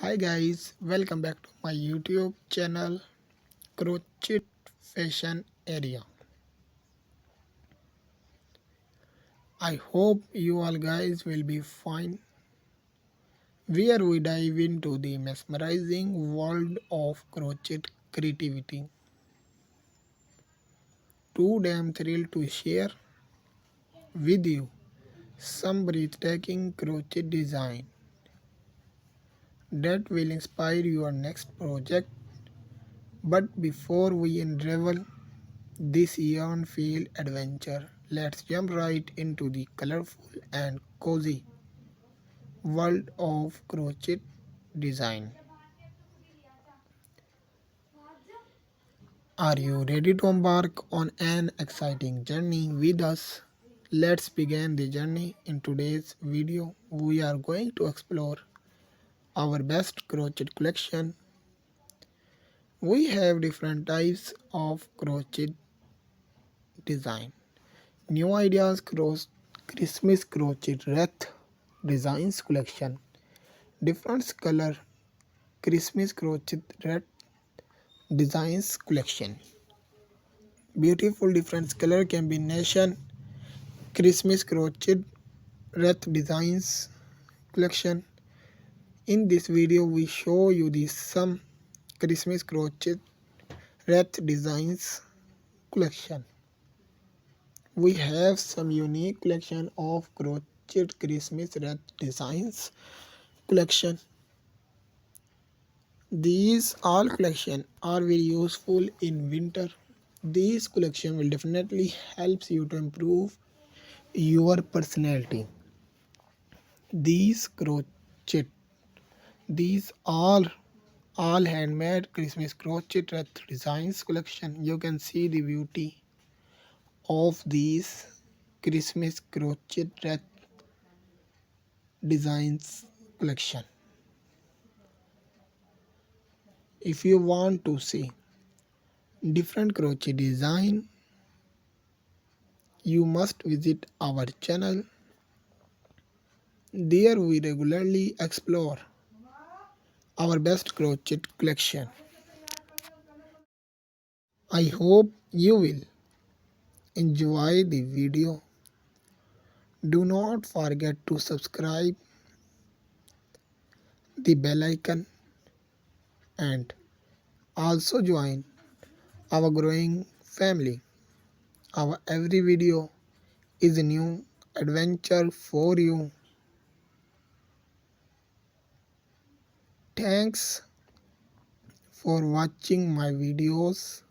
Hi guys, welcome back to my YouTube channel Crochet Fashion Area. I hope you all guys will be fine. Where we dive into the mesmerizing world of crochet creativity. Too damn thrilled to share with you some breathtaking crochet design that will inspire your next project. But before we unravel this yarn-filled adventure, let's jump right into the colorful and cozy world of crochet design. Are you ready to embark on an exciting journey with us? Let's begin the journey. In today's video, we are going to explore our best crochet collection. We have different types of crochet design. New ideas Christmas crochet wreath designs collection. Different color Christmas crochet wreath designs collection. Beautiful different color combination Christmas crochet wreath designs collection. In this video we show you the some Christmas crochet wreath designs collection. We have some unique collection of crochet Christmas wreath designs collection. These all collection are very useful in winter. These collection will definitely helps you to improve your personality. These crochet, these all handmade Christmas crochet wreath designs collection. You can see the beauty of these Christmas crochet wreath designs collection. If you want to see different crochet design, you must visit our channel. There we regularly explore our best crochet collection. I hope you will enjoy the video. Do not forget to subscribe the bell icon and also join our growing family. Our every video is a new adventure for you. Thanks for watching my videos.